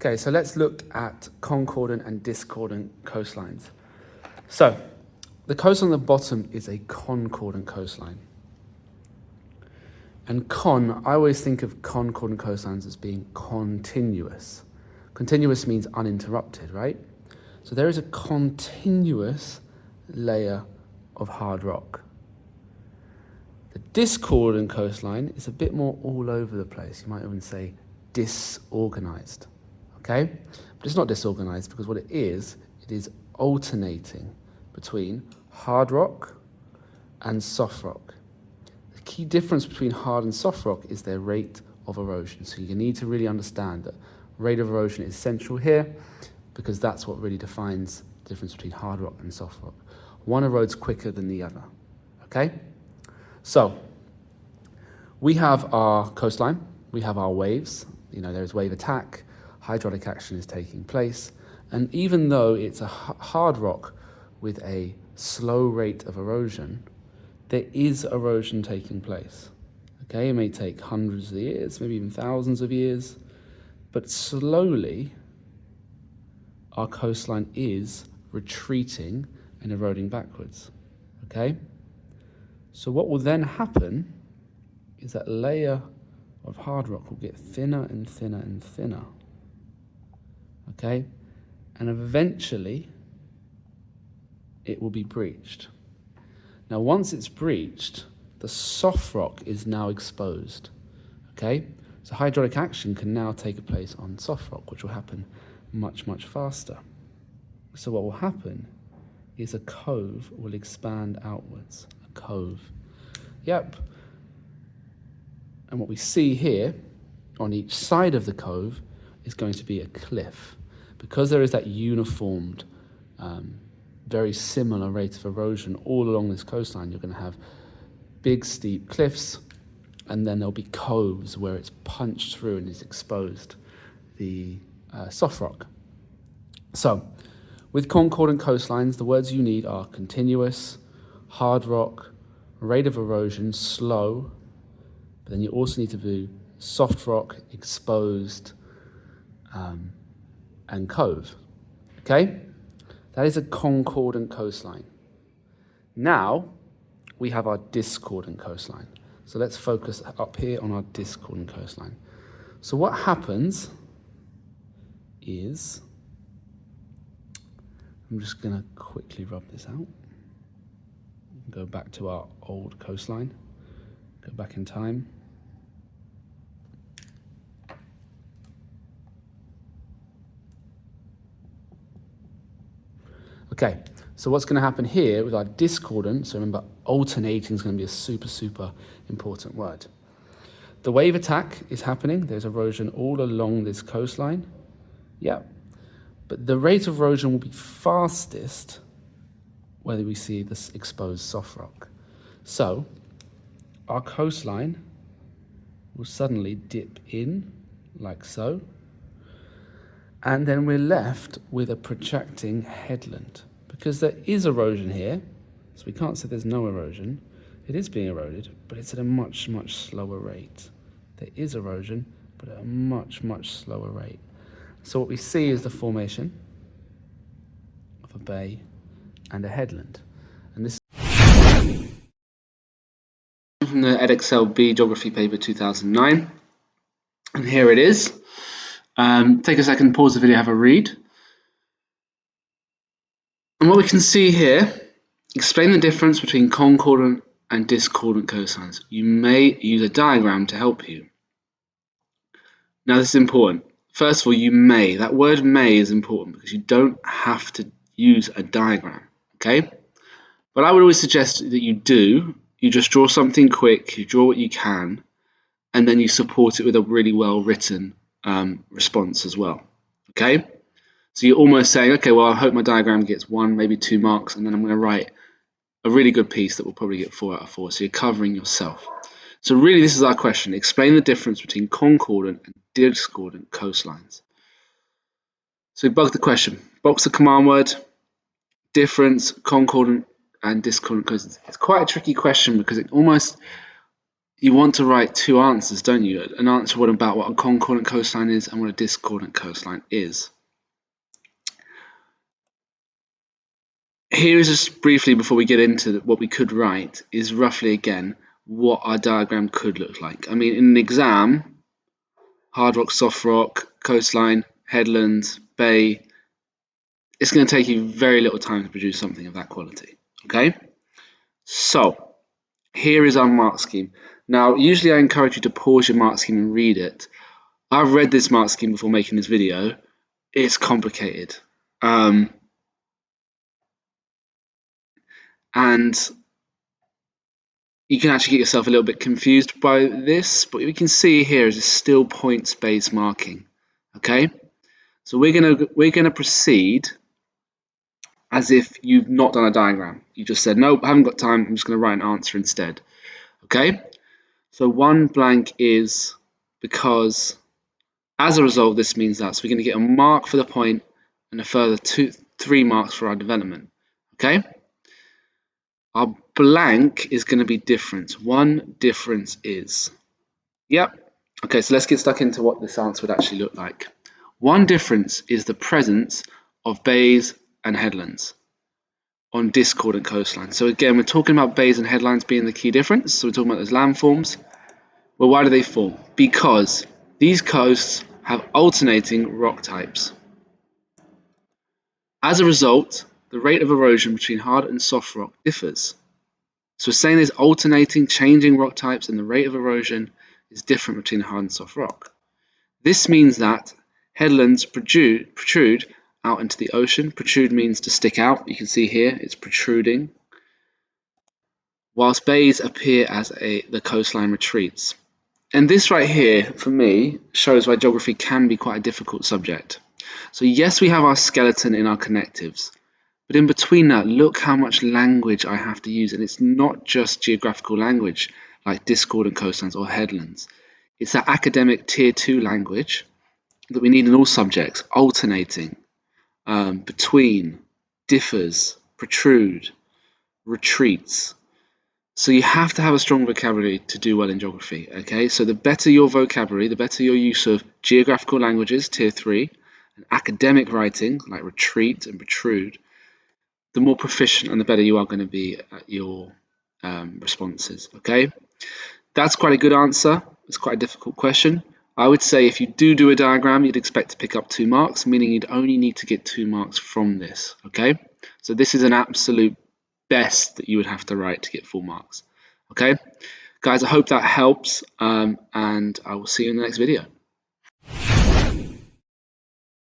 Okay, so let's look at concordant and discordant coastlines. So the coastline on the bottom is a concordant coastline. And I always think of concordant coastlines as being continuous. Continuous means uninterrupted, right? So there is a continuous layer of hard rock. The discordant coastline is a bit more all over the place. You might even say disorganized, okay? But it's not disorganized because what it is alternating between hard rock and soft rock. The key difference between hard and soft rock is their rate of erosion. So you need to really understand that rate of erosion is central here because that's what really defines the difference between hard rock and soft rock. One erodes quicker than the other, okay? So we have our coastline, we have our waves, there's wave attack, hydraulic action is taking place, and even though it's a hard rock with a slow rate of erosion, there is erosion taking place. Okay, it may take hundreds of years, maybe even thousands of years, but slowly our coastline is retreating and eroding backwards. Okay? So what will then happen is that layer of hard rock will get thinner and thinner and thinner. Okay? And eventually it will be breached. Now once it's breached, the soft rock is now exposed. Okay? So hydraulic action can now take place on soft rock, which will happen much, much faster. So what will happen is a cove will expand outwards. A cove. Yep. And what we see here on each side of the cove is going to be a cliff. Because there is that uniformed, very similar rate of erosion all along this coastline, you're going to have big steep cliffs, and then there'll be coves where it's punched through and is exposed the soft rock. So with concordant coastlines, the words you need are continuous, hard rock, rate of erosion, slow, but then you also need to do soft rock, exposed, and cove. Okay? That is a concordant coastline. Now we have our discordant coastline. So let's focus up here on our discordant coastline. So what happens is, I'm just going to quickly rub this out. Go back to our old coastline. Go back in time. Okay, so what's going to happen here with our discordant, so remember alternating is going to be a super, super important word. The wave attack is happening. There's erosion all along this coastline. Yeah, but the rate of erosion will be fastest where we see this exposed soft rock. So our coastline will suddenly dip in like so, and then we're left with a projecting headland. Because there is erosion here, so we can't say there's no erosion. It is being eroded, but it's at a much, much slower rate. There is erosion, but at a much, much slower rate. So what we see is the formation of a bay and a headland. And this is from the Edexcel B Geography paper 2009. And here it is. Take a second, pause the video, have a read. And what we can see here, explain the difference between concordant and discordant coastlines. You may use a diagram to help you. Now this is important. First of all, you may. That word may is important because you don't have to use a diagram, okay? But I would always suggest that you do. You just draw something quick, you draw what you can, and then you support it with a really well written response as well, okay? So you're almost saying, okay, well, I hope my diagram gets 1, maybe 2 marks, and then I'm going to write a really good piece that will probably get 4 out of 4. So you're covering yourself. So really, this is our question. Explain the difference between concordant and discordant coastlines. So we bug the question. Box the command word, difference, concordant and discordant coastlines. It's quite a tricky question because it almost, you want to write two answers, don't you? An answer about what a concordant coastline is and what a discordant coastline is. Here is just briefly, before we get into what we could write, is roughly again what our diagram could look like. I mean, in an exam, hard rock, soft rock, coastline, headlands, bay, it's going to take you very little time to produce something of that quality. Okay? So, here is our mark scheme. Now, usually I encourage you to pause your mark scheme and read it. I've read this mark scheme before making this video. It's complicated. And you can actually get yourself a little bit confused by this, but what we can see here is it's still points-based marking. Okay? So we're gonna proceed as if you've not done a diagram. You just said, nope, I haven't got time, I'm just gonna write an answer instead. Okay? So one blank is because as a result, this means that. So we're gonna get a mark for the point and a further 3 marks for our development. Okay? Our blank is going to be difference. One difference is. Yep. Okay, so let's get stuck into what this answer would actually look like. One difference is the presence of bays and headlands on discordant coastlines. So again, we're talking about bays and headlands being the key difference. So we're talking about those landforms. Well, why do they form? Because these coasts have alternating rock types. As a result, the rate of erosion between hard and soft rock differs. So we're saying there's alternating, changing rock types, and the rate of erosion is different between hard and soft rock. This means that headlands protrude out into the ocean. Protrude means to stick out. You can see here it's protruding. Whilst bays appear as the coastline retreats. And this right here, for me, shows why geography can be quite a difficult subject. So yes, we have our skeleton in our connectives. But in between that, look how much language I have to use. And it's not just geographical language like discordant coastlines or headlands. It's that academic tier 2 language that we need in all subjects, alternating, between, differs, protrude, retreats. So you have to have a strong vocabulary to do well in geography, okay? So the better your vocabulary, the better your use of geographical languages, tier 3, and academic writing like retreat and protrude, the more proficient and the better you are going to be at your responses, okay? That's quite a good answer. It's quite a difficult question. I would say if you do a diagram, you'd expect to pick up 2 marks, meaning you'd only need to get 2 marks from this, okay? So this is an absolute best that you would have to write to get 4 marks, okay? Guys, I hope that helps, and I will see you in the next video.